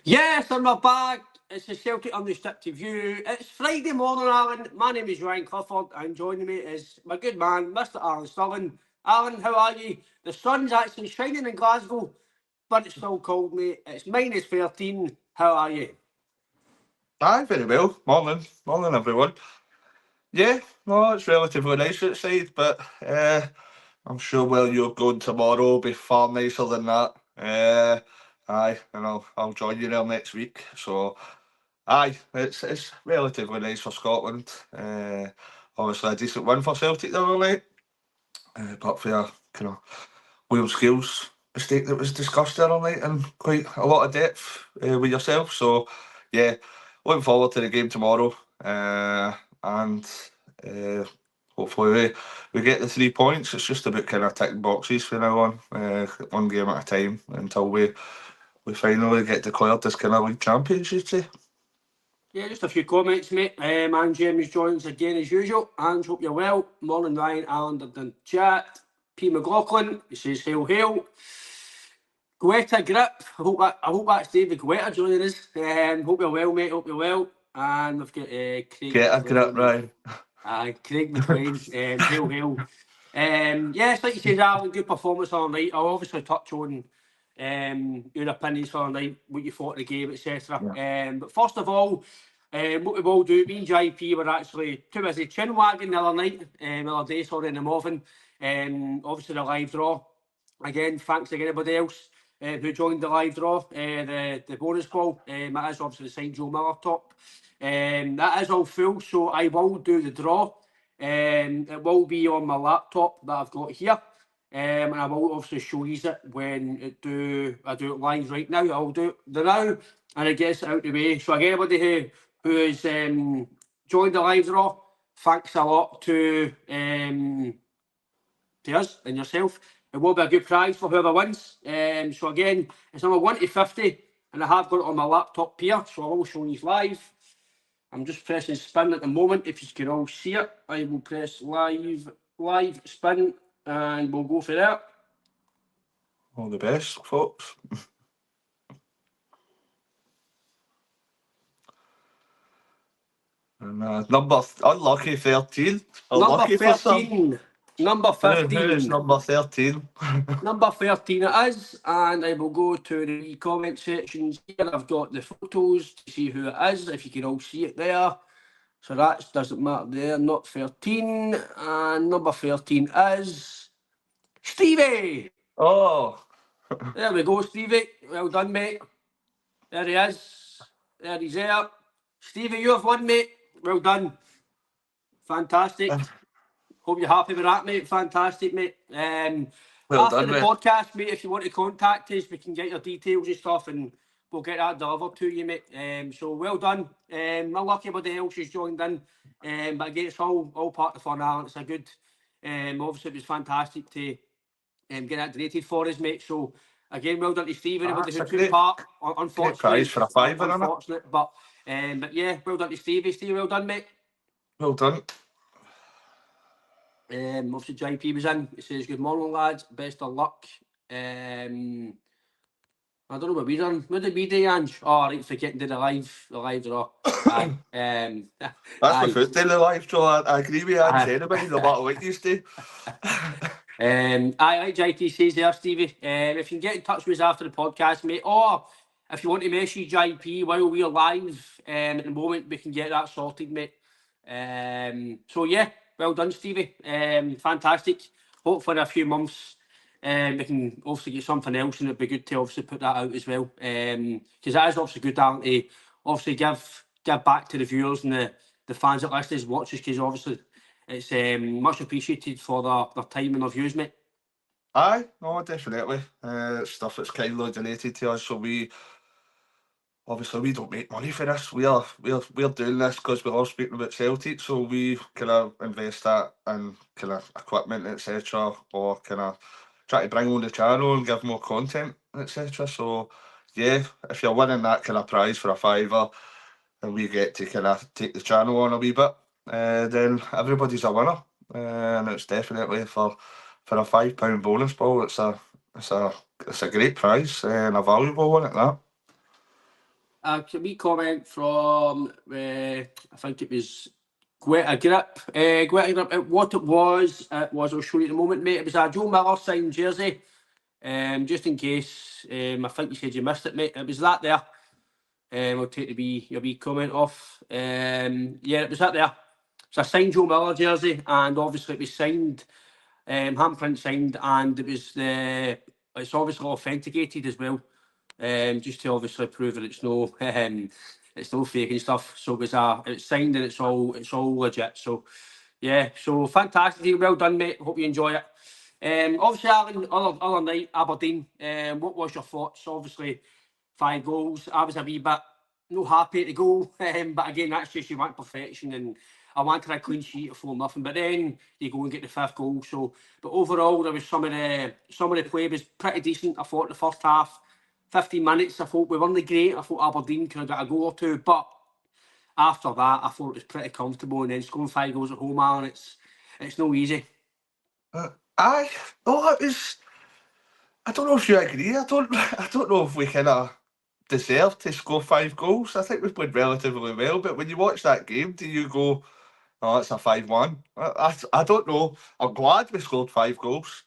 Yes, I'm back. It's the Celtic Unrestricted View. It's Friday morning, Alan. My name is Ryan Clifford, and joining me is my good man, Mr. Alan Sterling. Alan, how are you? The sun's actually shining in Glasgow, but it's still cold, mate. It's -13. How are you? Aye, very well. Morning. Morning, everyone. Yeah, no, it's relatively nice outside, but I'm sure where you're going tomorrow will be far nicer than that. Aye, and I'll join you there next week. So, aye, it's relatively nice for Scotland. Obviously a decent win for Celtic the other night, but for a kind of Will Scales mistake that was discussed the other night in quite a lot of depth with yourself. So, yeah, looking forward to the game tomorrow, and uh, hopefully we get the 3 points. It's just about kind of ticking boxes from now on, one game at a time until we finally get declared as kind of league champions, you'd say. Yeah, just a few comments, mate. And James joins again as usual. And hope you're well. Morning, Ryan. Alan did the chat. P. McLaughlin, he says, hail, hail. Guetta Grip. I hope that's David Guetta joining us. Hope you're well, mate. Hope you're well. And we've got Craig Get a grip, McLean. Ryan. Craig McLean. Hail, hail. Yes, like you said, Alan, good performance all night. I'll obviously touch on your opinions for the night, what you thought of the game, etc. Yeah. But first of all, what we will do, me and JP were actually too busy chin wagging the other night, the other day, sorry, in the morning. Obviously, the live draw. Again, thanks to anybody else who joined the live draw, the bonus ball. That is obviously the signed Joe Miller top. That is all full, so I will do the draw. It will be on my laptop that I've got here. And I will obviously show you it when I do it live right now. I'll do it now and I guess it out the way. So again, everybody who has joined the live draw, thanks a lot to us and yourself. It will be a good prize for whoever wins. So again, it's number 1 to 50, and I have got it on my laptop here, so I will show you live. I'm just pressing spin at the moment. If you can all see it, I will press live spin, and we'll go for that. All the best, folks. And number unlucky 13. Number Unlucky for some. 13. Number Who is 15. number 13? Number 13 it is, and I will go to the comment sections here. I've got the photos to see who it is, if you can all see it there. So that doesn't matter there, not 13. And number 13 is Stevie. Oh. There we go, Stevie. Well done, mate. There he is. There he's there. Stevie, you have won, mate. Well done. Fantastic. Hope you're happy with that, mate. Fantastic, mate. Well After done, the mate. podcast, mate, if you want to contact us, we can get your details and stuff, and we'll get that delivered to you, mate. So well done. Not lucky everybody else who's joined in. But again, it's all part of the fun, Alan. It's a good. Obviously, it was fantastic to get that donated for us, mate. So again, well done to Steve. Anybody who took part. Unfortunately, great prize for a fiver, unfortunate, but yeah, well done to Stevie. Steve, well done, mate. Well done. Obviously JP was in. He says, good morning, lads. Best of luck. I don't know what we done. What did we do, Ange? Oh, right, forgetting to the live draw. Aye. That's my foot in the live draw. I agree with Ange. Anybody, no matter what you do. Aye, like JP says there, Stevie. If you can get in touch with us after the podcast, mate, or if you want to message JP while we're live, at the moment, we can get that sorted, mate. So yeah, well done, Stevie. Fantastic. Hopefully in a few months we can obviously get something else, and it'd be good to obviously put that out as well. Because that is obviously good, Alan, to obviously give back to the viewers and the fans that listen to watch us, because obviously it's much appreciated for their time and their views, mate. Aye, no, definitely. Stuff that's kindly donated to us, so we don't make money for this. We're doing this because we love speaking about Celtic, so we kind of invest that in kind of equipment, etc., or kind of try to bring on the channel and give more content, etc. So yeah, if you're winning that kind of prize for a fiver, and we get to kind of take the channel on a wee bit, then everybody's a winner, and it's definitely for a £5 bonus ball. It's a great prize and a valuable one at that. A wee comment from, I think it was Gweta Grip. Gweta Grip, what it was, I'll show you in a moment, mate. It was a Joe Miller signed jersey. Just in case, I think you said you missed it, mate. It was that there. I'll take your wee comment off. Yeah, it was that there. It's a signed Joe Miller jersey, and obviously it was signed, handprint signed, and it's obviously authenticated as well. Just to obviously prove that it's no fake and stuff. So it's signed and it's all legit. So yeah, so fantastic, well done, mate. Hope you enjoy it. Obviously, Alan, other night, Aberdeen. What was your thoughts? Obviously, 5 goals. I was a wee bit not happy at the goal, but again, that's just you want perfection, and I wanted a clean sheet of 4-0. But then you go and get the 5th goal. So, but overall, there was some of the play was pretty decent. I thought the first half, 15 minutes, I thought we weren't great. I thought Aberdeen could have got a goal or two, but after that, I thought it was pretty comfortable. And then scoring 5 goals at home, Alan, it's no easy. It was. I don't know if you agree. I don't know if we kind of deserved to score 5 goals. I think we played relatively well, but when you watch that game, do you go, "Oh, it's a 5-1"? I don't know. I'm glad we scored 5 goals,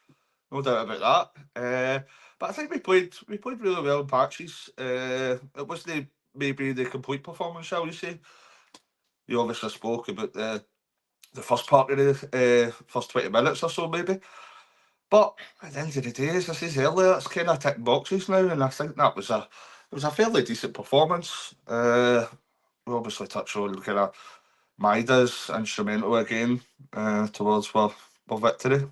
no doubt about that. But I think we played really well in patches. It wasn't maybe the complete performance, shall we say? You obviously spoke about the first part of the first 20 minutes or so, maybe. But at the end of the day, as I said earlier, it's kind of ticking boxes now, and I think that was a fairly decent performance. We obviously touched on kind of Maeda's instrumental again towards our victory.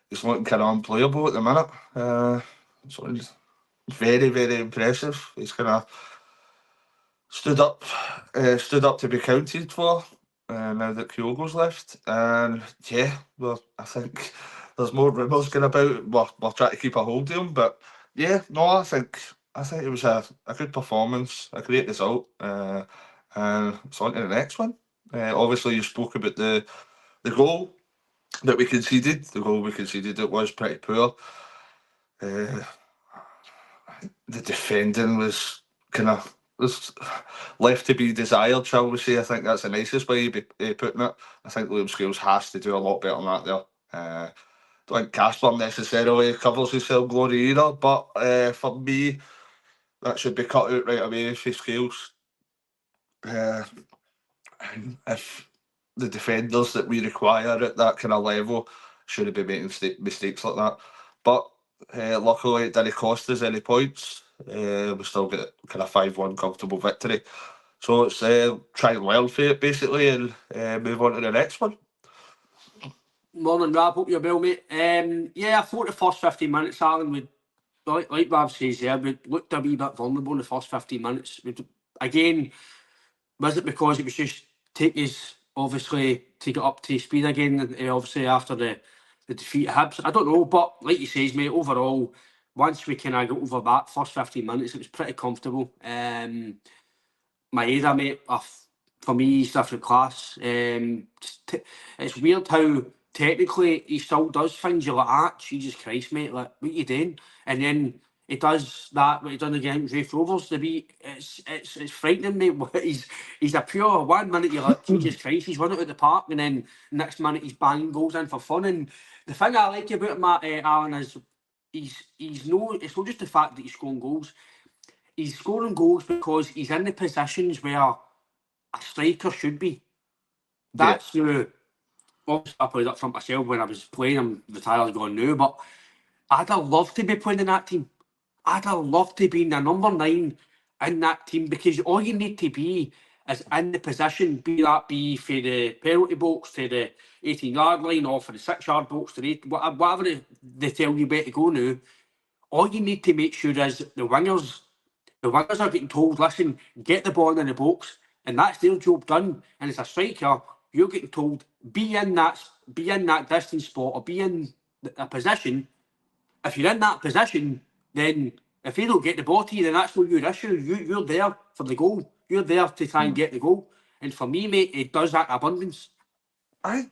He's looking kind of unplayable at the minute. So he's very, very impressive. He's kind of stood up to be counted for now that Kyogo's left. And yeah, well, I think there's more rumours going about. We're trying to keep a hold of him, but yeah, no, I think it was a good performance, a great result, and it's on to the next one. Obviously, you spoke about the goal that we conceded. The goal we conceded, it was pretty poor. The defending was kind of left to be desired, shall we say. I think that's the nicest way of putting it. I think Liam Scales has to do a lot better than that there. Don't think Casper necessarily covers his self-glory either, but for me, that should be cut out right away for Scales. If the defenders that we require at that kind of level shouldn't be making mistakes like that. But luckily, it didn't cost us any points. We still get kind of 5-1 comfortable victory. So it's try and learn for it basically and move on to the next one. Morning, Rob. Hope you're well, mate. Yeah, I thought the first 15 minutes, Alan, would like Rob says there, we looked a wee bit vulnerable in the first 15 minutes. Again, was it because it was just take it up to speed again, obviously after the defeat at Hibs? I don't know, but like you says, mate, overall, once we kind of got over that first 15 minutes, it was pretty comfortable. Maeda, mate, for me, he's different class. It's weird how technically he still does things you're like, Jesus Christ, mate, like, what you doing? And then he does that, what he done against Rafe Rovers, it's frightening, mate. He's a pure 1 minute you're like, Jesus Christ, he's running out the park, and then next minute he's banging goals in for fun. And the thing I like about him, Alan, is it's not just the fact that he's scoring goals. He's scoring goals because he's in the positions where a striker should be. That's obviously I played up front myself when I was playing. I'm retired, gone now, but I'd have loved to be playing in that team. I'd have loved to be in the number 9 in that team, because all you need to be is in the position, be for the penalty box to the 18-yard line, or for the 6-yard box to the whatever they tell you where to go now. All you need to make sure is the wingers are getting told, listen, get the ball in the box, and that's their job done. And as a striker, you're getting told, be in that distance spot, or be in a position. If you're in that position, then if they don't get the ball to you, then that's not your issue. You're there for the goal. You're there to try and get the goal. And for me, mate, it does that in abundance. I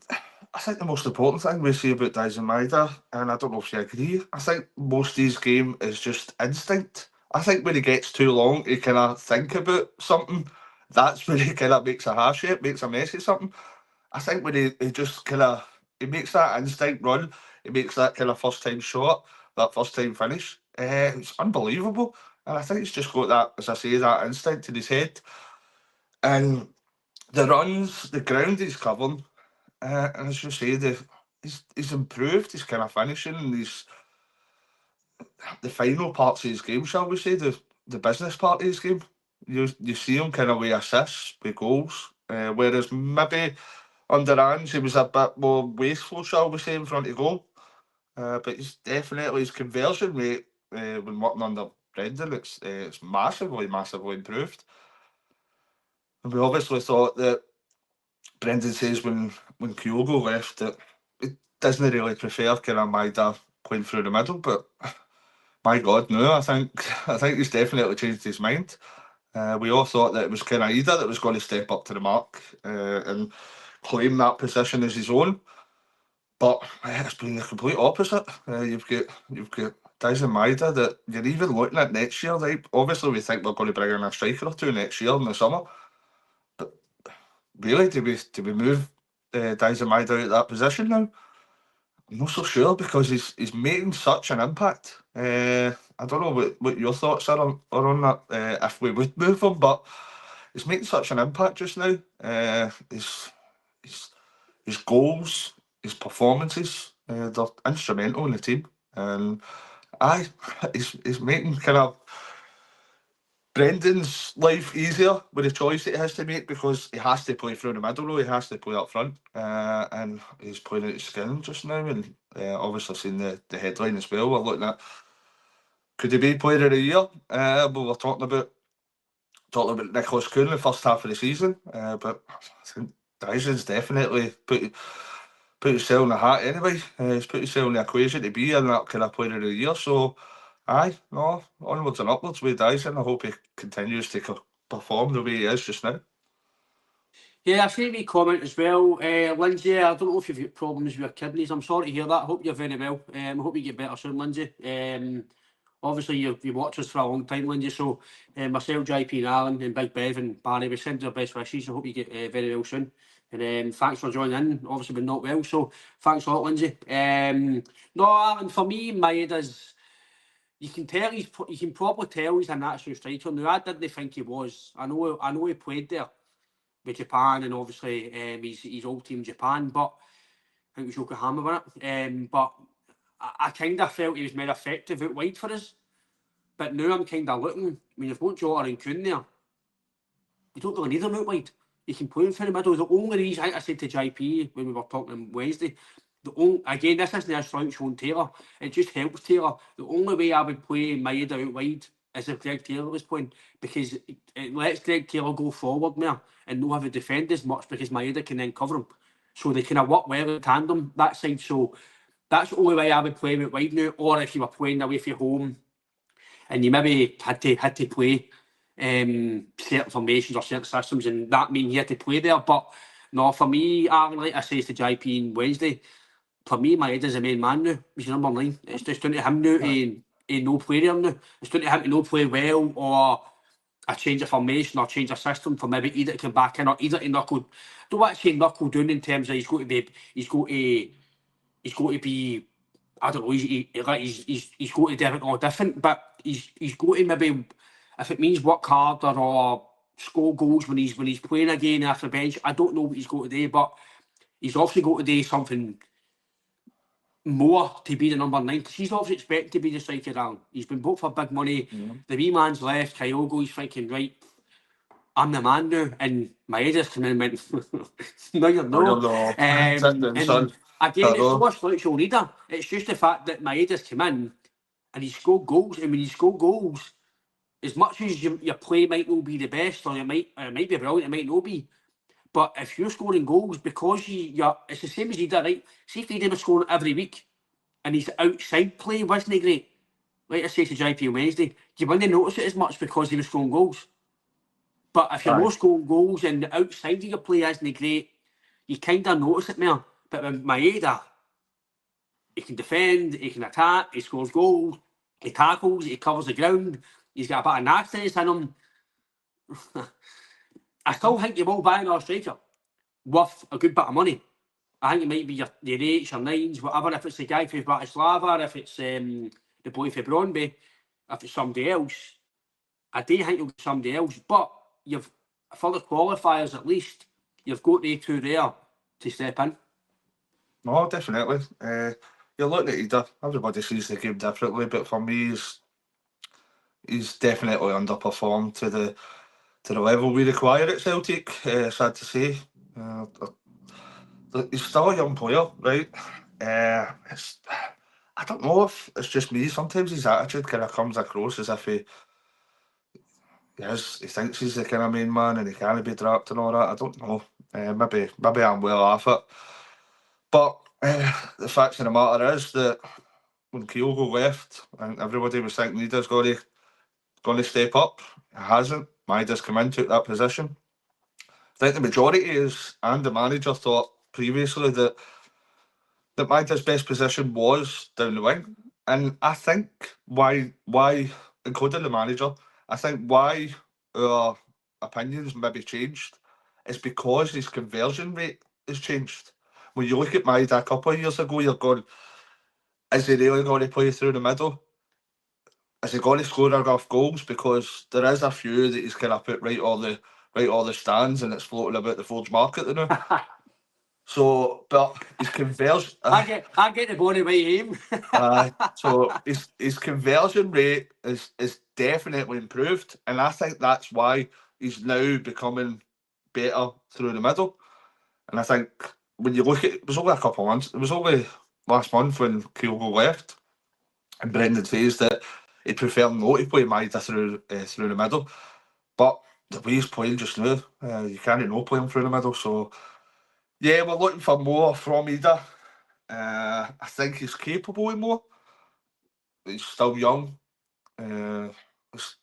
think the most important thing we see about Maeda, and I don't know if you agree, I think most of his game is just instinct. I think when he gets too long, he kind of think about something. That's when he kind of makes a hash shape, makes a mess of something. I think when he just kind of he makes that instinct run, he makes that kind of first time shot, that first time finish. It's unbelievable, and I think he's just got that, as I say, that instinct in his head, and the runs, the ground he's covering, and as you say, he's improved his kind of finishing, and the final parts of his game, shall we say, the business part of his game. You see him kind of with assists, with goals, whereas maybe under Ange he was a bit more wasteful, shall we say, in front of goal. But he's definitely his conversion rate when working under Brendan, it's massively, massively improved. And we obviously thought that Brendan says when Kyogo left that he doesn't really prefer kind of Maeda playing through the middle, but my God, no, I think he's definitely changed his mind. We all thought that it was kind of Maeda that was going to step up to the mark and claim that position as his own. But it's been the complete opposite. You've got Dyson Maeda that you're even looking at next year. Right? Obviously, we think we're going to bring in a striker or two next year in the summer. But really, do we move Dyson Maeda out of that position now? I'm not so sure because he's making such an impact. I don't know what your thoughts are on that. If we would move him, but he's making such an impact just now. His goals, his performances, they're instrumental in the team, and he's making kind of Brendan's life easier with the choice that he has to make because he has to play through the middle row, he has to play up front, and he's playing out his skin just now. And obviously, seeing the headline as well, we're looking at could he be player of the year? We were talking about Nicholas Kuhn in the first half of the season, but I think Dyson's definitely put himself in the hat anyway. He's put himself in the equation to be in that kind of player of the year. So, onwards and upwards with Dyson. I hope he continues to perform the way he is just now. Yeah, I've seen a comment as well. Lindsay, I don't know if you've got problems with your kidneys. I'm sorry to hear that. I hope you're very well. I hope you get better soon, Lindsay. Obviously, you've watched us for a long time, Lindsay. So, myself, JP and Alan, and Big Bev and Barry, we send our best wishes. I hope you get very well soon. And thanks for joining in. Obviously, been not well. So, thanks a lot, Lindsay. No, Alan, for me, Maeda's. You can tell you can probably tell he's a natural striker. Now, I didn't think he was. I know he played there with Japan and obviously his old team Japan, but I think it was Yokohama, wasn't it? But I kind of felt he was more effective out wide for us. But now I'm kind of looking, when you've got Jota and Kuhn there, you don't really need them out wide. You can play him through the middle. The only reason, I said to JP when we were talking on Wednesday, again, this isn't a slouch on Taylor. It just helps Taylor. The only way I would play Maeda out wide is if Greg Taylor was playing, because it lets Greg Taylor go forward more and not have to defend as much because Maeda can then cover him. So they kind of work well in tandem that side. So that's the only way I would play him out wide now. Or if you were playing away from home and you maybe had to play certain formations or certain systems, and that means you had to play there. But no, for me, Aaron, like I said to JP on Wednesday, for me, Maeda's the main man now. He's number 9. It's just down to him now to no play there now. It's down to him to no play well, or a change of formation or change of system for maybe either to come back in or either to knuckle. I don't want to say knuckle down in terms of he's got to be. I don't know. He's got to do it all different, but he's got to maybe, if it means work harder or score goals when he's playing again after the bench. I don't know what he's got to do, but he's obviously got to do something more to be the number 9, because he's obviously expected to be the striker down. He's been bought for big money. The wee man's left. Kyogo, he's thinking, right, I'm the man now. And Maeda's come in and went, no, you're not. And again, it's not a slouch leader. It's just the fact that Maeda's come in and he's scored goals. And when you score goals, as much as your play might not be the best, or it might be brilliant, it might not be. But if you're scoring goals because you're, it's the same as he did, right? See if he was scoring every week and his outside play wasn't great. Like I say to JP on Wednesday, you wouldn't notice it as much because he was scoring goals. But if you're not scoring goals and the outside of your play isn't great, you kind of notice it more. But with Maeda, he can defend, he can attack, he scores goals, he tackles, he covers the ground. He's got a bit of nastiness in him. I still think you will buy another striker worth a good bit of money. I think it might be your 8s, your 9s, whatever. If it's the guy from Bratislava, if it's the boy from Brøndby, if it's somebody else, I do think you'll get somebody else. But you've, for the qualifiers at least, you've got the two there to step in. No, definitely. You're looking at either. Everybody sees the game differently, but for me, he's definitely underperformed to the level we require at Celtic. Sad to say. He's still a young player, right? I don't know if it's just me. Sometimes his attitude kind of comes across as if he thinks he's the kind of main man and he can't be dropped and all that. I don't know. Maybe I'm well off it. But the fact of the matter is that when Kyogo left, and everybody was thinking Maeda's going to step up. It hasn't. Maeda's come in, took that position. I think the majority is, and the manager thought previously that Maeda's best position was down the wing. And I think why, including the manager, I think why our opinions maybe changed is because his conversion rate has changed. When you look at Maeda a couple of years ago, you're going, is he really going to play through the middle? Is he going to score enough goals? Because there is a few that he's kind of put right all the stands and it's floating about the Forge Market now. So, but his conversion... I get the body by him. So his conversion rate is definitely improved, and I think that's why he's now becoming better through the middle. And I think when you look at it, was only a couple of months. It was only last month when Kyogo left, and Brendan says that he'd prefer not to play Maeda through the middle. But the way he's playing just now, you can't not play him through the middle. So yeah, we're looking for more from Maeda. I think he's capable of more. He's still young.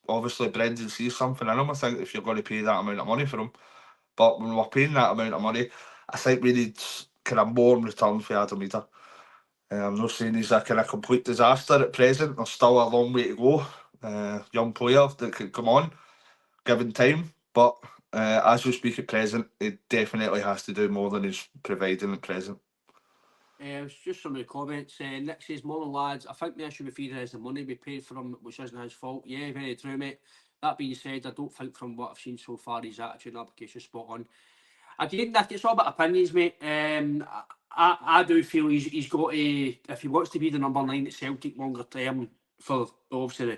Obviously, Brendan sees something in him. I think if you're going to pay that amount of money for him, but when we're paying that amount of money, I think we need kind of more in return for Adam Maeda. I'm not saying he's a kind of complete disaster at present. There's still a long way to go. Young player that could come on, given time. But as we speak at present, it definitely has to do more than he's providing at present. It's just some of the comments. Nick says, "Morning lads, I think the issue with Feeder is the money we paid for him, which isn't his fault." Yeah, very true, mate. That being said, I don't think from what I've seen so far his attitude and application is spot on. Again, Nick, it's all about opinions, mate. I do feel he's got to, if he wants to be the number 9 at Celtic longer term for obviously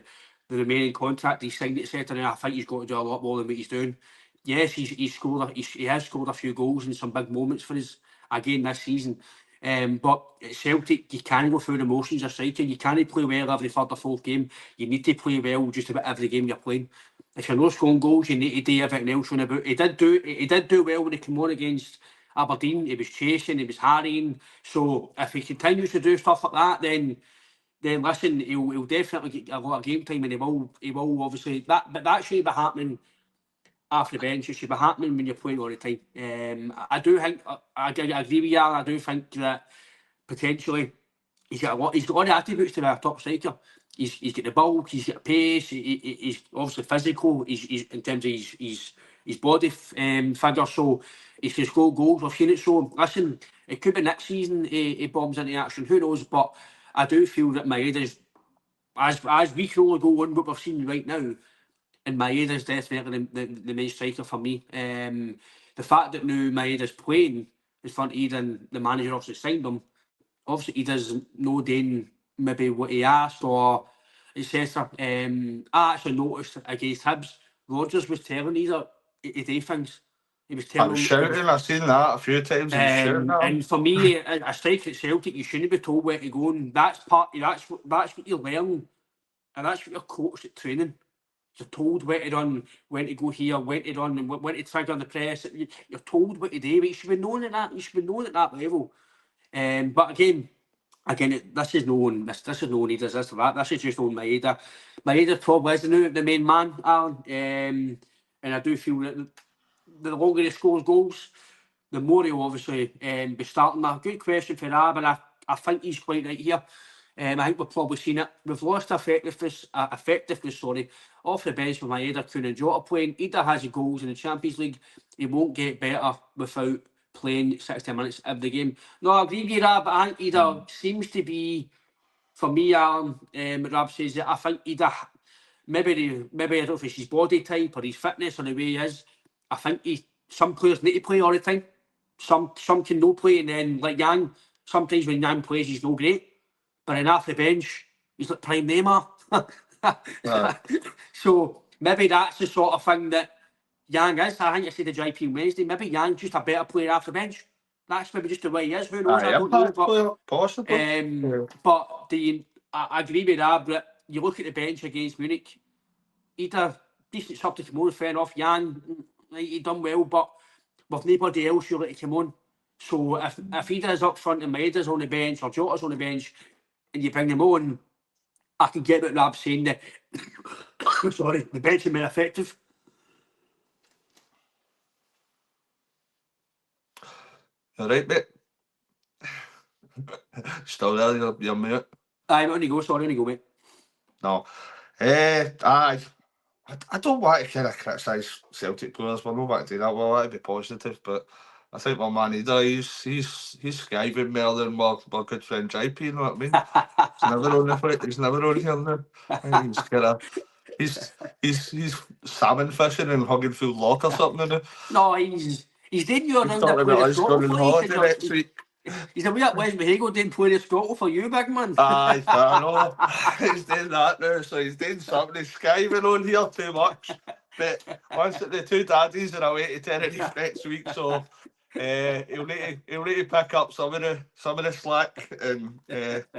the remaining contract he's signed, etc. I think he's got to do a lot more than what he's doing. Yes, he has scored a few goals in some big moments for us again this season. But at Celtic, you can't go through the motions of striking. You can't play well every third or fourth game. You need to play well just about every game you're playing. If you're not scoring goals, you need to do everything else on about. He did do well when he came on against Aberdeen. He was chasing, he was harrying. So if he continues to do stuff like that, then listen, he'll definitely get a lot of game time, and he will obviously but that should be happening off the bench. It should be happening when you're playing all the time. I do think I agree with you. I do think that potentially he's got all the attributes to be a top striker. He's got the bulk, he's got the pace, he's obviously physical, he's in terms of his body figure, so he can score goals. We've seen it. So listen, it could be next season he bombs into action, who knows, but I do feel that Maeda's, as we can only go on what we've seen right now, and Maeda's definitely the main striker for me. The fact that now Maeda's playing in front of Eden, the manager obviously signed him, obviously he does no doing maybe what he asked or etc. I actually noticed against Hibs, Rodgers was telling Eden he do things. He was telling I was him. shouting. I've seen that a few times. And for me, a striker at Celtic, you shouldn't be told where to go, and that's what you learn, and that's what you're coached at training. You're told where to run, when to go here, when to run, and when to trigger the press. You're told what to do, but you should be known at that. You should be known at that level. But again, this is known. This is known. He does this or that. This is just on Maeda. Maeda probably is the main man, Alan. And I do feel that the longer he scores goals, the more he'll obviously be starting. A good question for that, but I think he's quite right here. I think we've probably seen it. We've lost effectiveness off the bench with Maeda, Kuhn and Jota playing. Ida has the goals in the Champions League. He won't get better without playing 60 minutes every game. No, I agree with you, Rab. I think Ida seems to be, for me, Alan, Rab says that I think Ida, maybe I don't know if it's his body type or his fitness or the way he is. I think some players need to play all the time. Some can no play, and then like Yang, sometimes when Yang plays, he's no great. But then off the bench, he's like prime Neymar. So maybe that's the sort of thing that Yang is. I think I said to JP Wednesday, maybe Yang's just a better player off the bench. That's maybe just the way he is. Who knows? I don't know. But, possibly. But I agree with that. But you look at the bench against Munich, Ida, decent sub to come on, fair enough. Yang, he done well, but with nobody else, you're like to come on. So if Ida's up front and Maeda's on the bench or Jota's on the bench and you bring them on, I can get what Rab's saying that sorry, the bench is more effective. You're right, mate. Still there, you're mute. Aye, on you go, sorry, on you go, mate. No. Aye. I don't want to kind of criticise Celtic players. We're not about to do that. We want to be positive, but I think my man Maeda, he's skiving more than my good friend JP. You know what I mean? He's never on the He's never on here now. He's kind of he's salmon fishing and hugging full lock or something. Now. No, he's doing your round talking about us going on holiday next week. He's a wee at West Mahago doing play the Scotland for you, big man. Aye, I know. He's doing that now, so he's doing something. He's skiving on here too much. But once the two daddies are away to Tenerife next week, so he'll need to pick up some of the slack and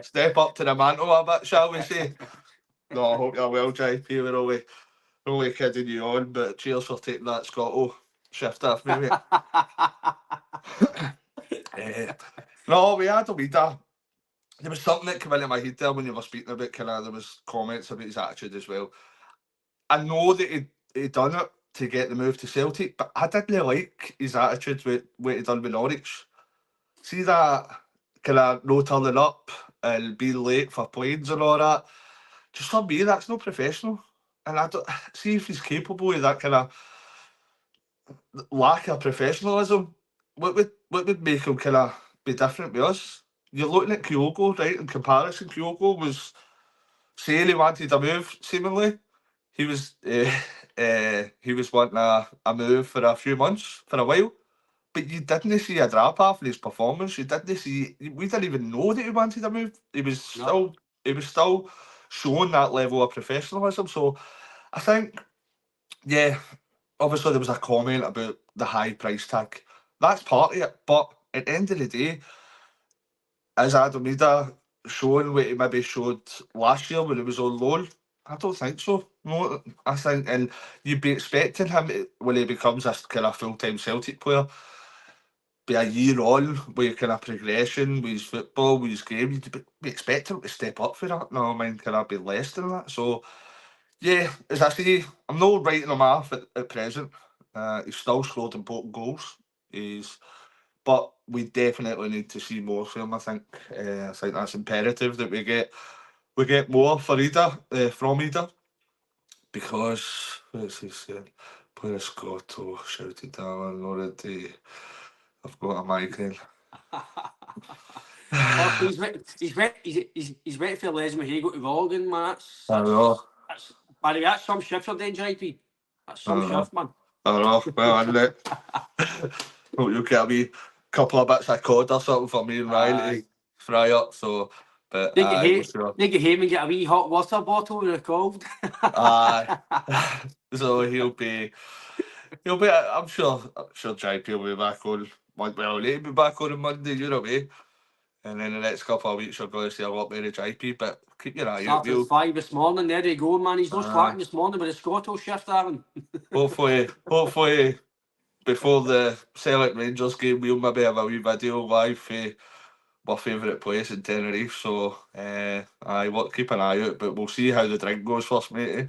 step up to the mantle a bit, shall we say? No, I hope you're well, JP. We're only kidding you on, but cheers for taking that Scotto shift off me, mate. No, we had a wee there was something that came into my head there when you were speaking about there was comments about his attitude as well. I know that he done it to get the move to Celtic, but I didn't like his attitude with what he done with Norwich. See that kind of no turning up and being late for planes and all that. Just for me, that's not professional. And I don't see if he's capable of that kind of lack of professionalism. What would make him kind of be different with us? You're looking at Kyogo, right? In comparison, Kyogo was saying he wanted a move. Seemingly, he was wanting a move for a few months, for a while. But you didn't see a drop off in his performance. You didn't see. We didn't even know that he wanted a move. He was still showing that level of professionalism. So I think, yeah, obviously there was a comment about the high price tag. That's part of it. But at the end of the day, is Adam Maeda showing what he maybe showed last year when he was on loan? I don't think so. No, I think, and you'd be expecting him when he becomes a kind of full-time Celtic player, be a year on with kind of progression, with his football, with his game. You'd be expecting him to step up for that. No, I mean, can I be less than that? So, yeah, as I say, I'm not writing him off at present. He's still scored important goals. But we definitely need to see more from him. I think that's imperative that we get more for from Ida, because what's he saying? Player Scotto shouted down already. I've got a migraine. He's ready for Les Mahago to Volgan, man. I know. By the way, that's some shift for then, JP. That's some shift, man. I know. Well, isn't it? Hope you'll get a wee couple of bits of cod or something for me and Riley to fry up. So, but they get him and get a wee hot water bottle with a cold. Aye. So he'll be. I'm sure JP will be back on. Well, he'll be back on Monday. You know me. And then the next couple of weeks, you're going to see a lot more of JP. But keep your eye out. Started at 5 this morning. There you go, man. He's not slacking this morning with a Scotto shift, Aaron. hopefully, before the Celtic Rangers game, we'll maybe have a wee video live for my favourite place in Tenerife. So, keep an eye out. But we'll see how the drink goes first, mate.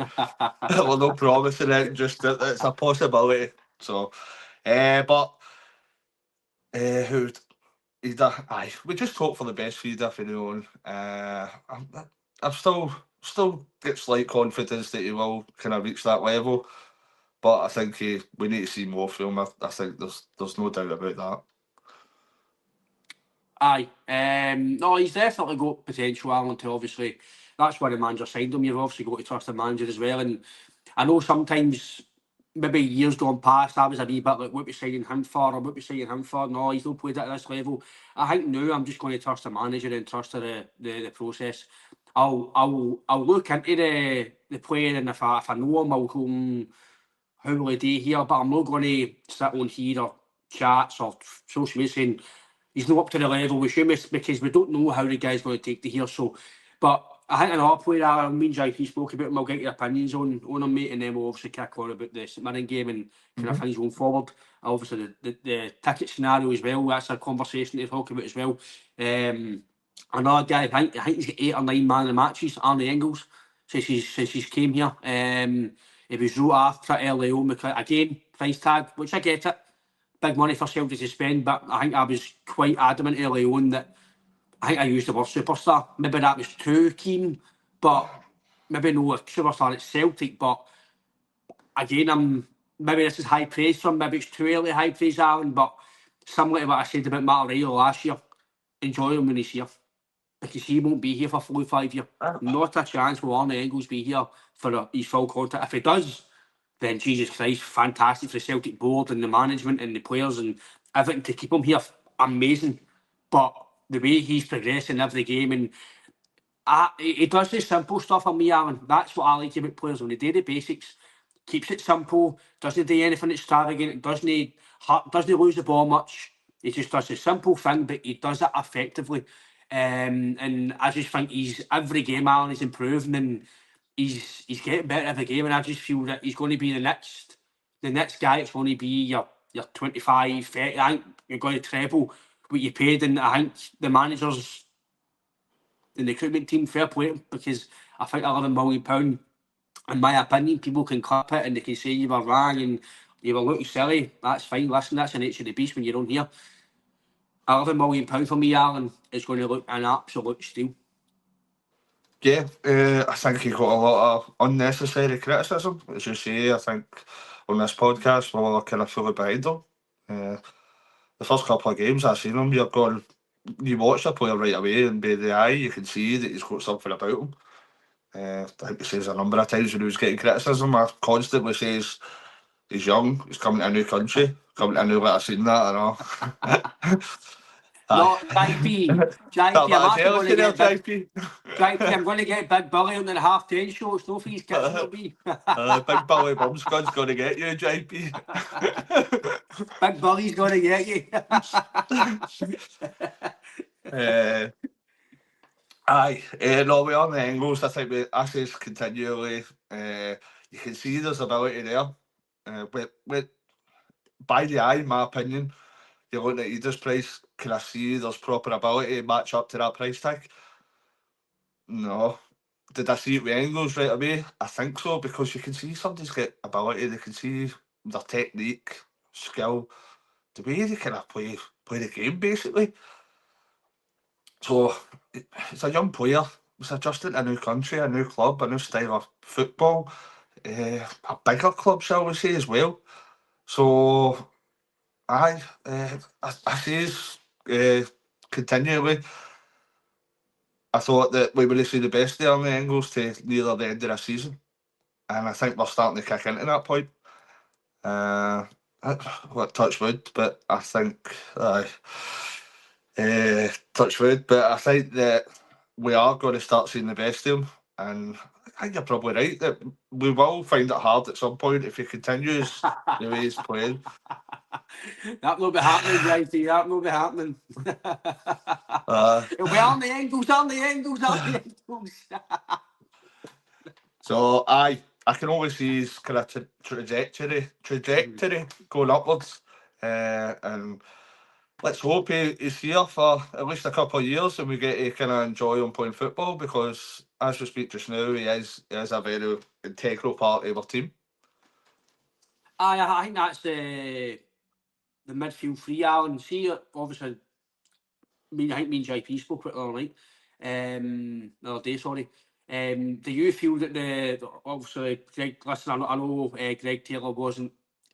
We're not promising it. Just it's a possibility. So, we just hope for the best for Ida from now on. I've still get slight confidence that he will kind of reach that level, but I think we need to see more from him. I think there's no doubt about that. Aye. No, he's definitely got potential, Alan, to obviously. That's why the manager signed him. You've obviously got to trust the manager as well. And I know sometimes, maybe years gone past, I was a wee bit like, what we signing him for, or what we signing him for? No, he's not played at this level. I think now I'm just going to trust the manager and trust the process. I'll look into the player, and if I know him, I'll go, how will he do here? But I'm not going to sit on here or chats or social media saying he's not up to the level we should, because we don't know how the guy's going to take to here. So, but I think another player, me and JP spoke about him, I'll get your opinions on him, mate, and then we'll obviously kick on about the St Mirren game and kind of things going forward. Obviously, the ticket scenario as well, that's a conversation to talk about as well. Another guy, I think he's got 8 or 9 man of the matches, Arnie Engels, since he's came here. He was wrote after early on, because, again, price tag, which I get it. Big money for Celtic to spend, but I think I was quite adamant early on that I think I used the word superstar. Maybe that was too keen, but maybe no a superstar at Celtic. But again, maybe this is high praise for him. Maybe it's too early high praise, Alan. But similar to what I said about Matt O'Reilly last year, enjoy him when he's here, because he won't be here for 4 or 5 years. Not a chance will Arnie Engels be here for his full contract. If he does, then Jesus Christ, fantastic for the Celtic board and the management and the players and everything to keep him here. Amazing. But the way he's progressing every game, and he does the simple stuff for me, Alan. That's what I like about players, when they do the basics, keeps it simple, doesn't do anything extravagant, doesn't lose the ball much. He just does the simple thing, but he does it effectively. And I just think every game, Alan, he's improving, and he's getting better every game. And I just feel that he's going to be the next guy. It's going to be your 25, 30. I think you're going to treble what you paid, and I think the managers and the recruitment team, fair play to them, because I think £11 million, in my opinion, people can clap it and they can say you were wrong and you were looking silly. That's fine. Listen, that's the nature of the beast when you're on here. £11 million for me, Alan, is going to look an absolute steal. Yeah, I think he got a lot of unnecessary criticism. As you say, I think on this podcast we're all kind of fully behind him. The first couple of games I've seen him, you watch the player right away, and by the eye you can see that he's got something about him. I think he says a number of times when he was getting criticism, I constantly says he's young, he's coming to a new country, coming to a new little scene, that, I know. No, JP, I'm actually going to get JP. JP, I'm going to get Big Billy on the half 10 show. It's no for his kids, it'll be. Big Billy Bumscud's going to get you, JP. Big Billy's going to get you. No, we are on the Engels. I think I say continually, you can see there's ability there. With by the eye, in my opinion, you're looking at Eda's price. Can I see there's proper ability to match up to that price tag? No. Did I see it with Engels right away? I think so, because you can see somebody's got ability. They can see their technique, skill, the way they kind of play the game, basically. So it's a young player. It's adjusting to a new country, a new club, a new style of football, a bigger club, shall we say, as well. So I say continually, I thought that we would see the best there on the Engels to near the end of the season, and I think we're starting to kick into that point. Touch wood, but I think touch wood, but I think that we are going to start seeing the best of him, and I think you're probably right that we will find it hard at some point if he continues the way he's playing. That will be happening, JT. That will be happening. It'll be on the Engels. So I can always see his kind of trajectory going upwards, and let's hope he's here for at least a couple of years and we get to kind of enjoy him playing football, because as we speak just now, he is a very integral part of our team. I think that's the midfield three, Alan. See, obviously, I think me and JP spoke about it the other night. The other day, sorry. Do you feel that obviously Greg? Listen, I know Greg Taylor wasn't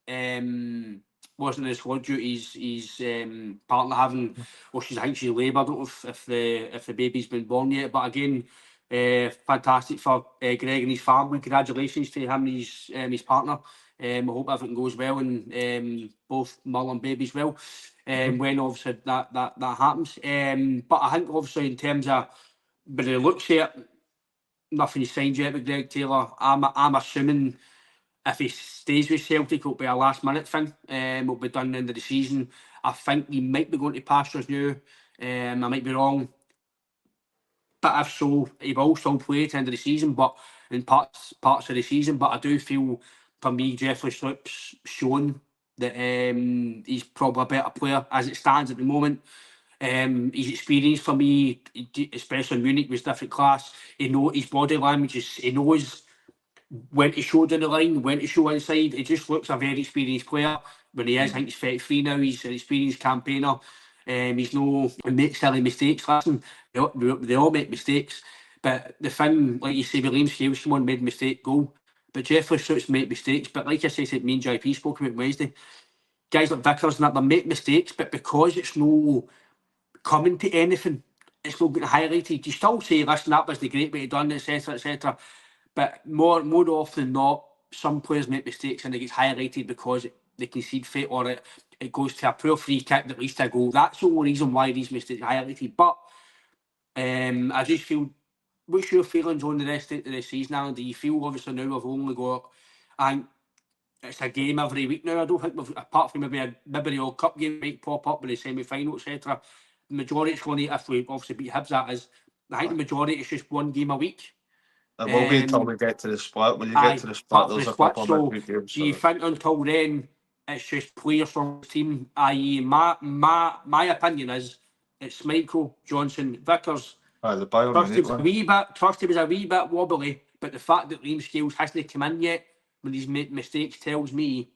in the squad due to his partner having, well, I think she's labour. I don't know if the baby's been born yet, but again, fantastic for Greg and his family. Congratulations to him and his partner. I hope everything goes well and both mother and baby's well. When obviously that happens. But I think obviously in terms of when it looks at nothing signed yet with Greg Taylor. I'm assuming if he stays with Celtic, it'll be a last minute thing. It'll be done end of the season. I think he might be going to pastures now. I might be wrong. But if so, he will still play at the end of the season, but in parts of the season. But I do feel, for me, Jeffrey Slip's shown that he's probably a better player as it stands at the moment. His experience for me, especially in Munich, was different class. He knows his body language. He knows when to show down the line, when to show inside. He just looks a very experienced player. When he is, I think he's 33 now. He's an experienced campaigner. He's no make silly mistakes. Listen, they all make mistakes. But the thing, like you say, William Scales, someone made a mistake, goal. But Jeffrey Suits make mistakes. But like I said, me and JP spoke about Wednesday. Guys like Vickers and that, they make mistakes, but because it's no coming to anything, it's not getting highlighted. You still say, listen, that was the great way done, etc., etc. But more often than not, some players make mistakes and it gets highlighted because they concede fit or it goes to a poor free kick that leads to a goal. That's the only reason why these mistakes are highlighted. But I just feel, what's your feelings on the rest of the season, Alan? Do you feel, obviously now we've only got, I think it's a game every week now. I don't think we've, apart from maybe the old cup game might pop up with the semi-final, etc. The majority is going to, if we obviously beat Hibs, that is, I think the majority is just one game a week. It will be until we get to the split. When you get to the split, apart from there's the a split. couple of So midweek games. do you think until then it's just players from the team? I.e., my opinion is it's Michael, Johnson, Vickers. The Bayern Trusty was a wee bit wobbly, but the fact that Liam Scales hasn't come in yet when he's made mistakes tells me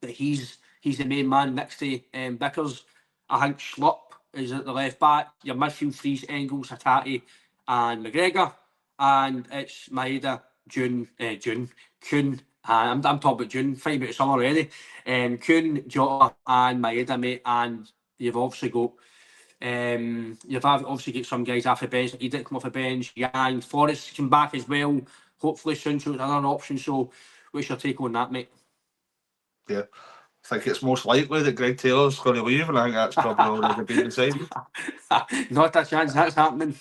that he's the main man next to Vickers. I think Schlupp is at the left back. Your midfield three's Engels, Hatate and McGregor. And it's Maeda, Kuhn. I'm talking about June, 5 minutes summer already. Kuhn, Jota and Maeda, mate. And you've obviously got you've obviously got some guys off the bench. He did come off the bench. Yang, Forrest come back as well. Hopefully soon, so it's another option. So what's your take on that, mate? Yeah. I think it's most likely that Greg Taylor's going to leave, and I think that's probably already been decided. Not a chance that's happening.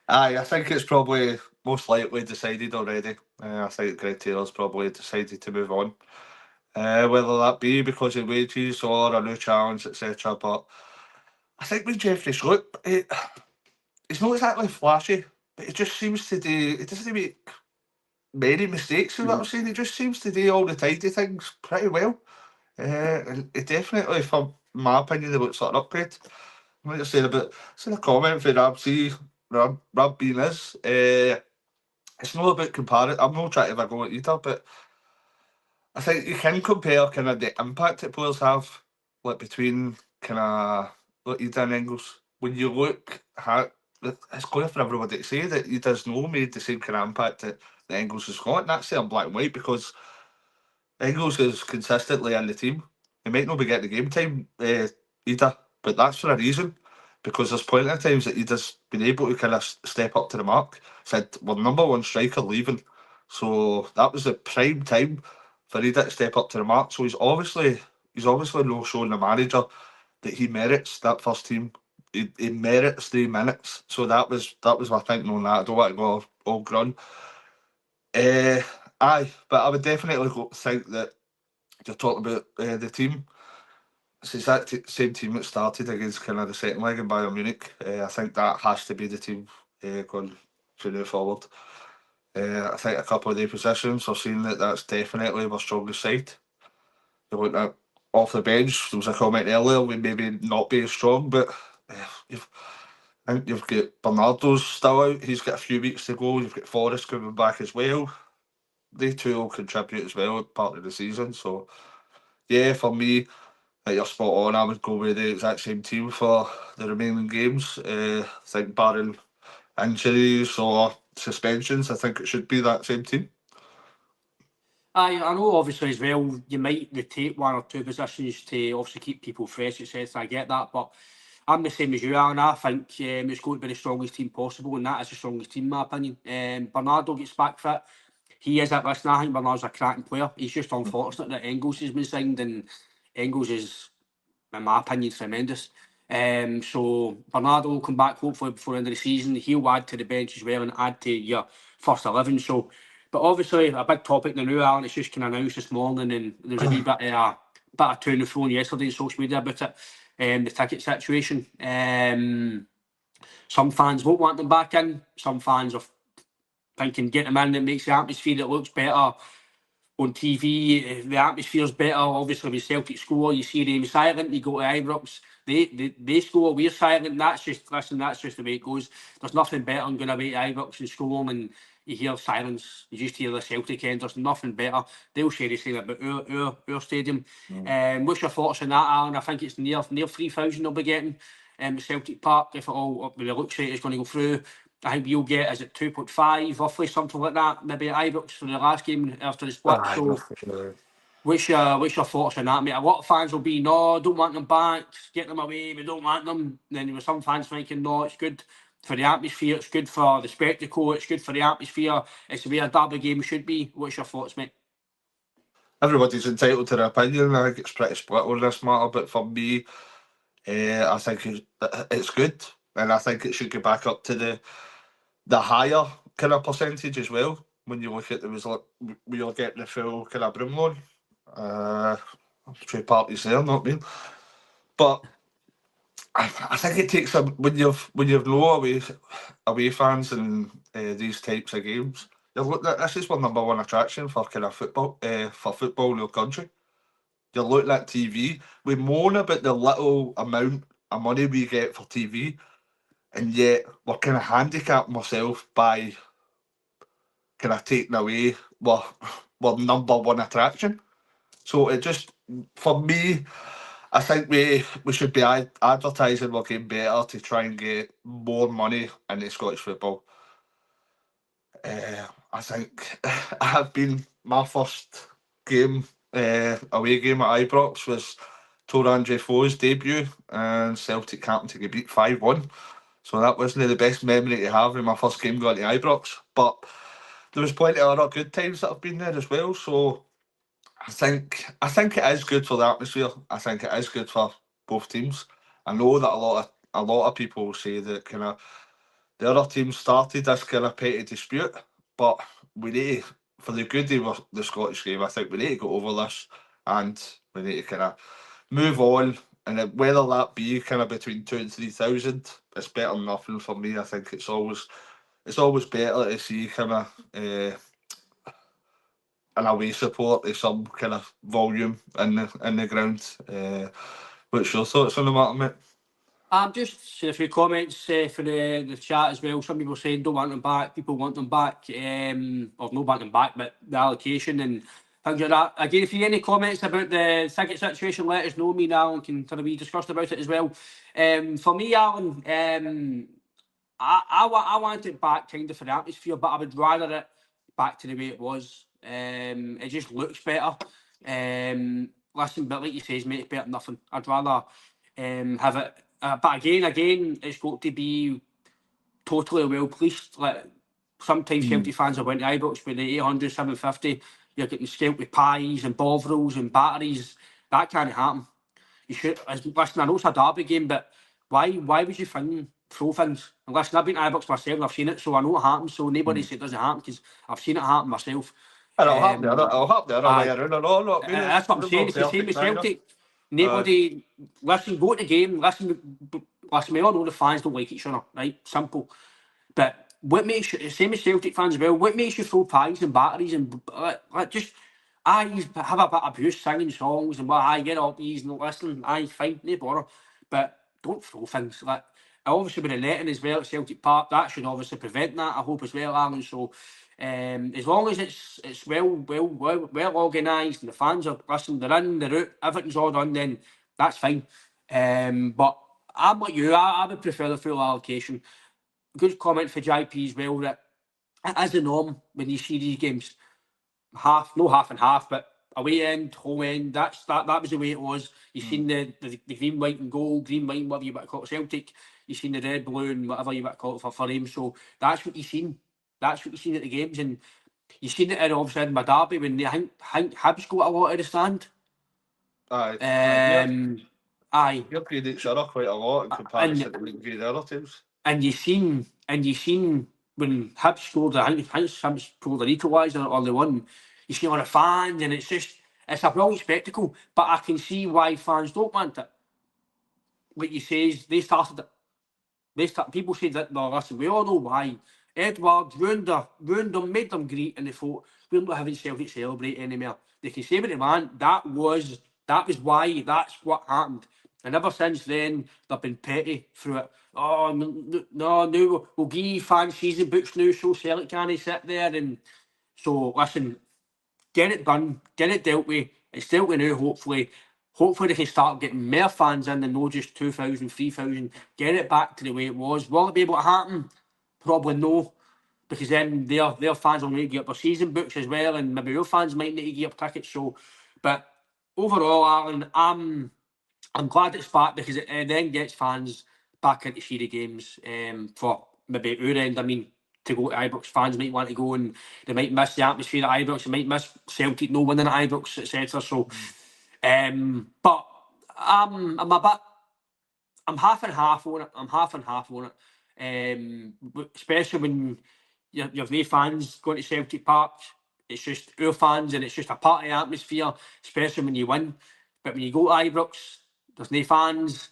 I think it's probably most likely decided already. I think Greg Taylor's probably decided to move on. Whether that be because of wages or a new challenge, etc. But I think with Jeffrey Sloop, it's not exactly flashy, but it just seems to do. It doesn't make many mistakes, is what I'm saying. It just seems to do all the tidy things pretty well. And it definitely, for my opinion, it looks like an upgrade. I'm just saying about, a comment for Rab being this. It's not about comparing. I'm not trying to have a go at either, but I think you can compare kind of the impact that players have, like between kind of like Ida and Engels. When you look at, it's clear for everybody to say that he does not made the same kind of impact that Engels has got, and that's saying black and white because Engels is consistently in the team. He might not be getting the game time either, but that's for a reason. Because there's plenty of times that he's been able to kind of step up to the mark. Said, we're number one striker leaving. So that was the prime time for Ida to step up to the mark. So he's obviously not showing the manager that he merits that first team. He merits 3 minutes. So that was my thinking on that. I don't want to go all grun. Aye, but I would definitely think that you're talking about the team. It's that same team that started against kind of the second leg in Bayern Munich. I think that has to be the team going forward. I think a couple of the positions are seeing that that's definitely our strongest side. You look at off the bench, there was a comment earlier, we maybe not be as strong, but I think you've got Bernardo's still out, he's got a few weeks to go, you've got Forrest coming back as well. They two will contribute as well part of the season. So, yeah, for me, you're spot on. I would go with the exact same team for the remaining games. I think barring injuries or suspensions, I think it should be that same team. I know obviously as well you might rotate one or two positions to obviously keep people fresh, etc. I get that, but I'm the same as you are, and I think it's going to be the strongest team possible, and that is the strongest team in my opinion. Bernardo gets back fit. He is at listen. I think Bernardo's a cracking player. He's just unfortunate that Engels has been signed, and Engels is, in my opinion, tremendous. So Bernardo will come back hopefully before the end of the season. He'll add to the bench as well and add to your first 11. So, but obviously a big topic in the new Alan. It's just kind of announced this morning, and there's a wee bit of to and fro yesterday on social media about it. The ticket situation. Some fans won't want them back in. Some fans are thinking get them in. It makes the atmosphere. It looks better on TV. The atmosphere's better. Obviously, with Celtic score, you see them silent. You go to Ibrox, they score, we're silent. That's just the way it goes. There's nothing better than going away to Ibrox and scoring and you hear silence. You just hear the Celtic end. There's nothing better. They'll share the same about our stadium. What's your thoughts on that, Alan? I think it's near 3,000 they'll be getting at Celtic Park if it all up with the looks rate is going to go through. I think you'll get, is it 2.5 roughly, something like that, maybe at Ibrox for the last game after the split. So what's your thoughts on that, mate? A lot of fans will be, no, don't want them back, get them away, we don't want them. And then there were some fans thinking, no, it's good for the atmosphere, it's good for the spectacle, it's good for the atmosphere, it's the way a derby game should be. What's your thoughts, mate? Everybody's entitled to their opinion. I think it's pretty split on this matter, but for me, I think it's good, and I think it should go back up to the higher kind of percentage as well. When you look at the result, we are getting the full kind of broom loan. Two parties there, not me, but I think it takes when you've no away fans in these types of games. This is one number one attraction for kind of football for football in the country. You're looking at TV. We moan about the little amount of money we get for TV, and yet we're kind of handicapping ourselves by kind of taking away we're number one attraction. So it just, for me, I think we should be advertising we're getting better to try and get more money into Scottish football. I think I have been, my first game, away game at Ibrox was Torandre Foe's debut, and Celtic happened to get beat 5-1. So that wasn't the best memory to have in my first game going to Ibrox. But there was plenty of other good times that have been there as well. So I think it is good for the atmosphere. I think it is good for both teams. I know that a lot of people say that kind of the other team started this kind of petty dispute, but we need to, for the good of the Scottish game, I think we need to go over this and we need to kind of move on. And whether that be kind of between 2,000 and 3,000, it's better than nothing for me. I think it's always better to see kind of an away support of some kind of volume in the ground. What's your thoughts on the matter, mate? I'm just seeing a few comments for the chat as well. Some people saying don't want them back, people want them back, or no want them back, but the allocation and things like that. Again, if you have any comments about the ticket situation, let us know. Me and Alan can kind of be discussed about it as well. For me, Alan, I want it back kind of for the atmosphere, but I would rather it back to the way it was. It just looks better. Listen, but like you say, mate, it's better than nothing. I'd rather have it. But again, it's got to be totally well policed. Like sometimes Celtic fans have went to Ibrox with the 800, 750. You're getting scalped with pies and bovrils and batteries. That can't happen. You should. Listen, I know it's a derby game, but why would you throw things? And listen, I've been to Ibrox myself and I've seen it, so I know it happens. So nobody say it doesn't happen because I've seen it happen myself. And it'll happen the other way around. No, that's what I'm saying. It's the same with Celtic. Nobody, listen, go to the game, listen, we all know the fans don't like each other, right? Simple. But what makes you, same as Celtic fans as well, what makes you throw pies and batteries and just, have a bit of abuse, singing songs and I get up these and listen, fine, no bother. But don't throw things. Like, obviously with the netting as well at Celtic Park, that should obviously prevent that, I hope as well, Alan. So, as long as it's well organised and the fans are they're in, they're out, everything's all done, then that's fine. But I'm like you, I would prefer the full allocation. Good comment for JP as well, that as a norm when you see these games, no half and half, but away end, home end, that was the way it was. You've seen the green, white and gold, green, white, whatever you want to call it, Celtic. You've seen the red, blue and whatever you want to call it for him. So that's what you've seen. That's what you've seen at the games. And you've seen it in, obviously, in my derby when I think Hibs got a lot of the stand. Aye. Aye. You're playing each other quite a lot in comparison to the other teams. And you've seen when Hibs scored, I think Hibs scored an equaliser or the one, you see all the fans, and it's a brilliant spectacle. But I can see why fans don't want it. What you say is they started it. People say that, no, listen, we all know why. Edward ruined them, made them great, and they thought, we're not having Celtic celebrate anymore. They can say what they want. That was why. That's what happened. And ever since then, they've been petty through it. Oh, no, we'll give you fan season books now, so Celtic can't sit there. And so, listen, get it done, get it dealt with. It's dealt with now, hopefully. Hopefully they can start getting more fans in and not just 2,000, 3,000. Get it back to the way it was. Will it be able to happen? Probably no. Because then their fans will need to get up their season books as well, and maybe your fans might need to get up tickets. So, but overall, Alan, I'm glad it's back because it then gets fans back into see the games for maybe our end. I mean, to go to Ibrox, fans might want to go and they might miss the atmosphere at Ibrox. They might miss Celtic no winning at Ibrox, etc. So, but I'm half and half on it. Especially when you've no fans going to Celtic Park. It's just our fans and it's just a party atmosphere, especially when you win. But when you go to Ibrox, there's no fans.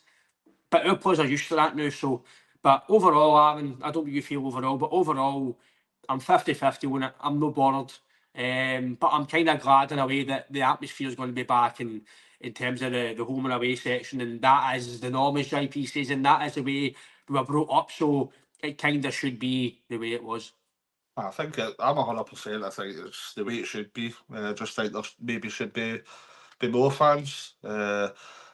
But our players are used to that now. So, but overall, Aaron, I don't know how you feel overall, but overall, I'm 50-50 on it. I'm no bothered. But I'm kind of glad in a way that the atmosphere is going to be back in terms of the home and away section, and that is the norm, as JP says, and that is the way we were brought up. So it kind of should be the way it was. I think I'm 100%. I think it's the way it should be. Just think there maybe should be more fans.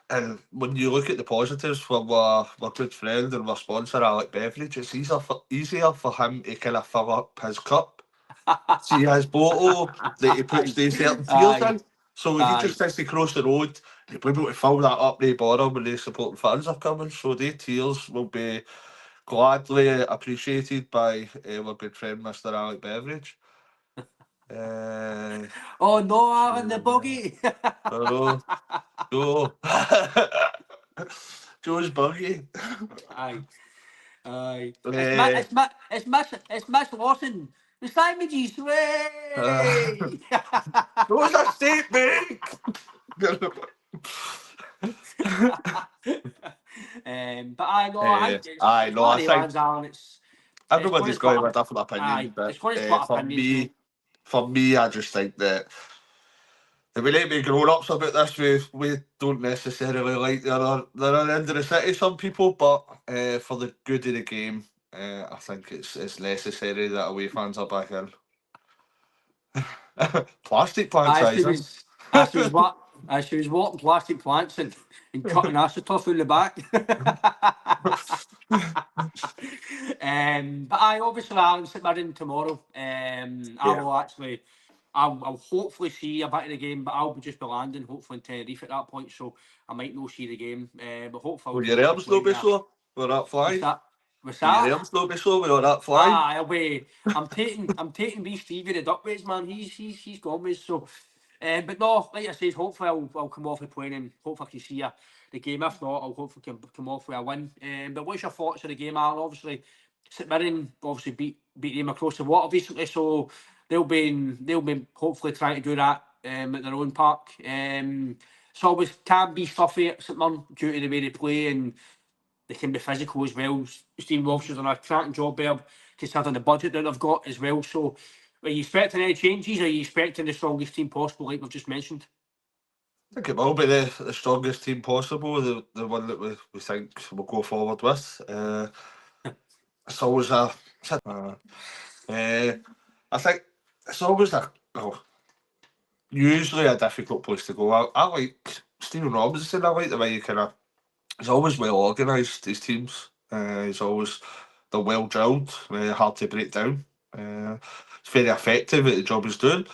And when you look at the positives for my good friend and my sponsor, Alec Beveridge, it's easier for him to kind of fill up his cup. See his bottle that he puts these certain tiers in. So he just has to cross the road. He'll be able to fill that up, no bother when the supporting fans are coming. So the tiers will be gladly appreciated by my good friend Mr. Alec Beveridge. Oh no, Alan, the buggy! Oh, Joe. Joe's buggy. Aye. It's Miss Lawson. The sandwiches, way! Joe's a steak, mate! But I know, I think it's everybody's got a different opinion. But for me, I just think that we need to be grown-ups about this. We don't necessarily like the other end of the city, some people, but for the good of the game, I think it's necessary that away fans are back in. Plastic plants, she was walking plastic plants and cutting acetoph in the back. But obviously I'll sit there in tomorrow. I'll hopefully see a bit of the game, but I'll just be landing hopefully in Tenerife at that point, so I might not see the game. But hopefully. Will your arms not be sore? We're that flying. What's that? Your arms not be sore? We're that flying. I'll be. I'm taking Reece Stevie the duckweights, man. He's gone with so. But no, like I said, hopefully I'll come off the plane and hopefully I can see the game. If not, I'll hopefully come off with a win. But what's your thoughts of the game, Alan? Obviously, St Mirren obviously beat them across the water recently, so they'll be hopefully trying to do that at their own park. It's always can be stuffy at St Mirren due to the way they play, and they can be physical as well. Steve Walsh has done a cracking job there, considering the budget that they've got as well. So, are you expecting any changes? Or are you expecting the strongest team possible, like we've just mentioned? I think it will be the strongest team possible, the one that we think will go forward with. It's always I think it's always usually a difficult place to go. I like Stephen Robinson, I like the way he kind of, he's always well organised, his teams. He's always, they're well drilled, hard to break down. It's very effective at the job he's doing.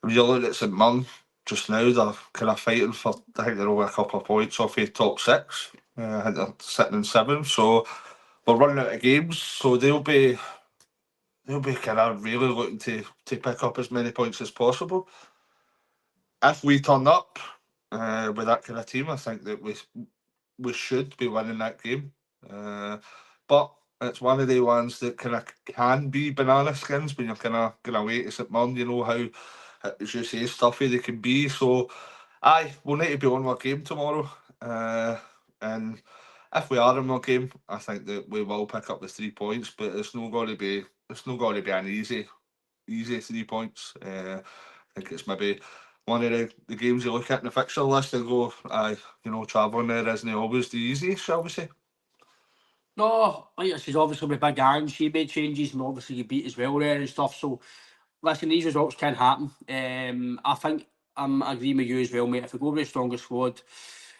When you look at St Mirren just now, they're kind of fighting for, I think they're only a couple of points off the top six. I think they're sitting in seventh, so we're running out of games, so they'll be kind of really looking to pick up as many points as possible. If we turn up with that kind of team, I think that we should be winning that game. But it's one of the ones that kind of can be banana skins when you're kind of going away to St Mirren. You know how, as you say, stuffy they can be. So, we'll need to be on our game tomorrow. And if we are in our game, I think that we will pick up the 3 points. But it's not going to be an easy 3 points. I think it's maybe one of the games you look at in the fixture list and go, travelling there isn't always the easiest, shall we say? No, like she's obviously with big Aaron, she made changes and obviously you beat as well there and stuff. So listen, these results can happen. I think I'm agreeing with you as well, mate. If we go with the strongest squad,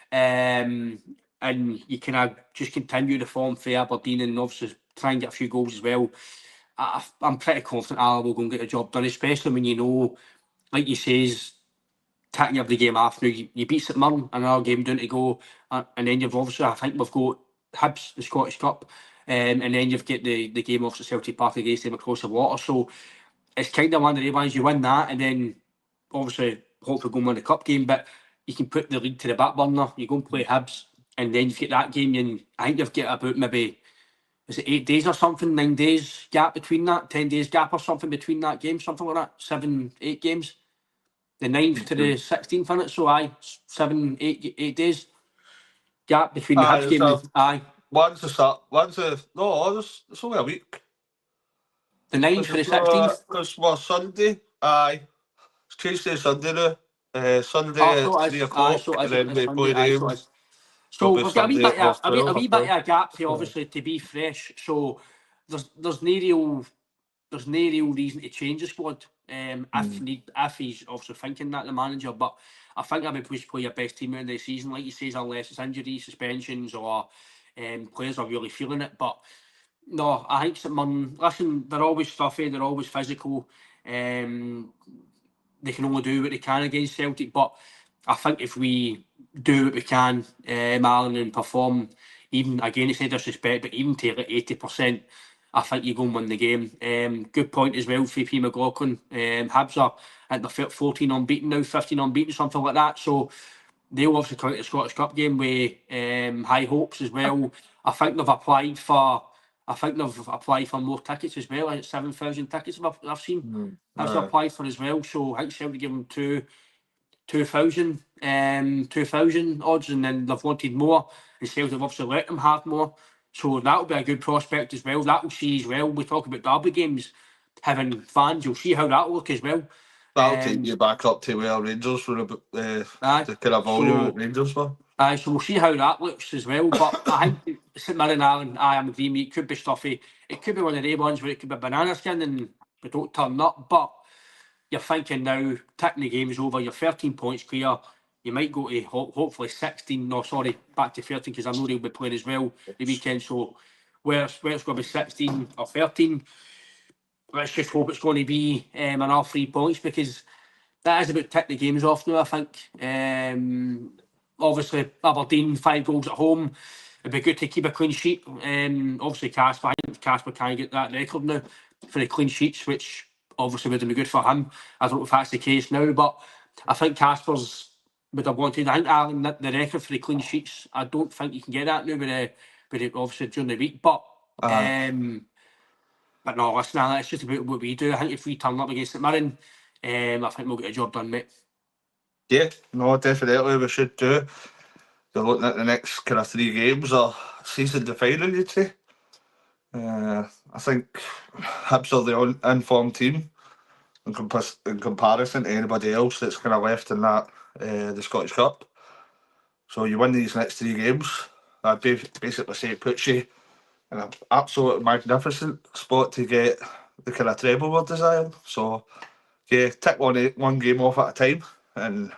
and you can just continue the form for Aberdeen and obviously try and get a few goals as well, I'm pretty confident Alan will go and get the job done, especially when you know, like you says, taking every game after you beat St Mirren, another game down to go, and then you've obviously, I think we've got Hibs, the Scottish Cup, and then you've got the game off at Celtic Park against them across the water. So it's kind of one of the ones you win that, and then obviously hopefully go and win the cup game, but you can put the league to the back burner. You go and play Hibs, and then you've got that game, and I think you've got about maybe, is it 8 days or something, 9 days gap between that, 10 days gap or something between that game, something like that, 7, 8 games. The 9th to the 16th in it, so 7, 8 days gap between the Hibs game and It's only a week. The 9th to the 16th. It's Sunday, it's Tuesday, Sunday now. Sunday at 3 o'clock, and then we play the So we've got a wee bit of a gap here, obviously, to be fresh. So there's no real reason to change the squad. If he's obviously thinking that, the manager, but I think I would push play your best team in the season, like you say, unless it's injuries, suspensions, or players are really feeling it. But no, I think St Mirren, listen, they're always stuffy, they're always physical. They can only do what they can against Celtic, but I think if we do what we can, Alan, and perform, even again, it's no disrespect, but even take like 80%, I think you go and win the game. Good point as well for P. McLaughlin. Hibs are at the 14 unbeaten now, 15 unbeaten, something like that. So they'll obviously come out the Scottish Cup game with high hopes as well. I think they've applied for more tickets as well. I think 7,000 tickets I've seen. That's applied for as well. So I think Celtic give them 2,000 odds, and then they've wanted more. And Celtic have obviously let them have more. So that'll be a good prospect as well. That'll see as well. We talk about derby games, having fans. You'll see how that'll look as well. That'll take you back up to where Rangers were about the kind of volume that Rangers were. So we'll see how that looks as well. But I think St Mirren, Alan, I am agreeing. It could be stuffy. It could be one of the ones where it could be banana skin and we don't turn up. But you're thinking now, ticking the game's over. You're 13 points clear. You might go to hopefully 16. No, sorry, back to 13 because I know they'll be playing as well the weekend. So where it's going to be 16 or 13. Let's just hope it's going to be another 3 points because that is about ticking the games off now, I think. Obviously, Aberdeen, 5 goals at home. It'd be good to keep a clean sheet. Obviously, Casper, I think Casper can get that record now for the clean sheets, which obviously would be good for him. I don't know if that's the case now, but I think Casper's would have wanted. I think Alan, the record for the clean sheets, I don't think you can get that now with it obviously during the week. But no, listen, Alan, it's just about what we do. I think if we turn up against St Mirren, I think we'll get a job done, mate. Yeah, no, definitely we should do. They're looking at the next kind of 3 games or season defining, you'd say. I think Hibs are the informed team in comparison to anybody else that's kind of left in that the Scottish Cup. So you win these next 3 games, I'd basically say it puts you in an absolute magnificent spot to get the kind of treble we're desiring. So yeah, tick one game off at a time, and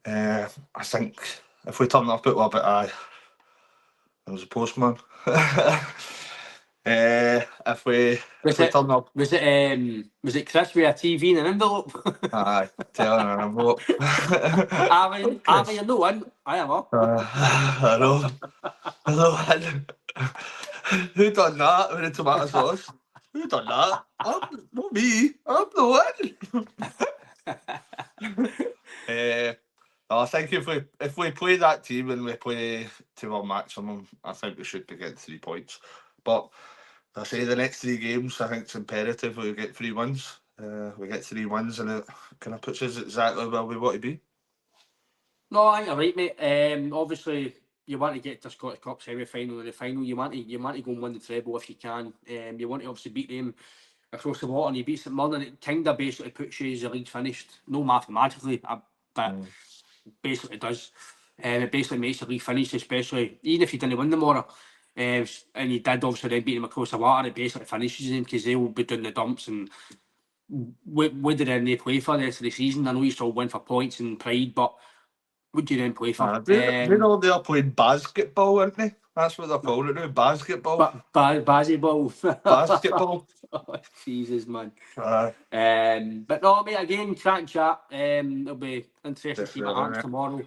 I think if we turn up, it will be aye. There was a postman. If we turn up, was it Chris with a TV and an envelope? aye, telling an envelope. Have you no one? I am up. I know. Who done that with the tomato sauce? Who done that? Not me. I'm the one. I think if we play that team and we play to our maximum, I think we should be getting 3 points. But I say the next 3 games, I think it's imperative we get 3 wins. We get 3 wins, and it kind of puts us exactly where we want to be. No, I think you're right, mate. Obviously, you want to get to Scottish Cup semi-final or the final. You want to go and win the treble if you can. You want to obviously beat them across the water, and you beat St Mirren, and it kind of basically puts you as the league finished. No mathematically, but basically does. It basically makes the league finished, especially even if you didn't win tomorrow. And you did obviously then beat them across the water, it basically finishes them because they'll be doing the dumps. And what did they play for the rest of the season? I know you still win for points and pride, but what do you then play for? They know they're playing basketball, aren't they? That's what they're calling it now, basketball. Basketball. Basketball. Oh, Jesus, man. Aye. But no, mate, again, chat. It'll be interesting to see what happens tomorrow.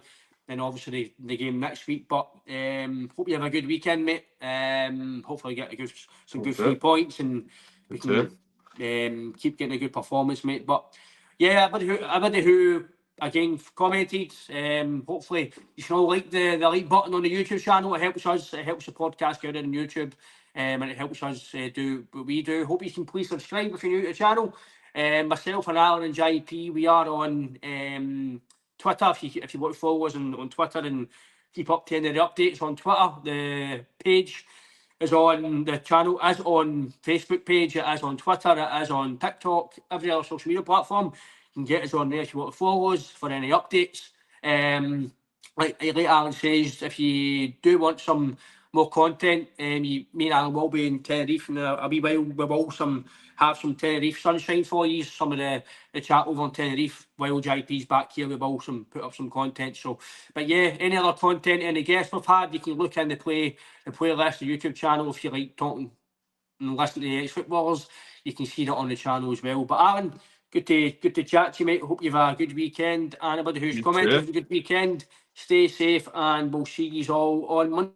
And obviously the game next week. But hope you have a good weekend, mate. Hopefully get some good 3 points, and we can keep getting a good performance, mate. But yeah, everybody who again commented, hopefully you can all like the like button on the YouTube channel. It helps us. It helps the podcast get out on YouTube. And it helps us do what we do. Hope you can please subscribe if you're new to the channel. Myself and Alan and JP, we are on Twitter. If you want to follow us on Twitter and keep up to any of the updates on Twitter, the page is on the channel, is on Facebook page, it is on Twitter, it is on TikTok, every other social media platform. You can get us on there if you want to follow us for any updates. Like Alan says, if you do want some more content, me and Alan will be in Tenerife in a wee while. We will have some Tenerife sunshine for you, some of the chat over on Tenerife. While JP's back here, we will put up some content. So, but yeah, any other content, any guests we've had, you can look in the playlist, the YouTube channel. If you like talking and listening to the ex-footballers, you can see that on the channel as well. But Alan, good to chat to you, mate. Hope you've had a good weekend. Anybody who's commented, have a good weekend. Stay safe, and we'll see you all on Monday.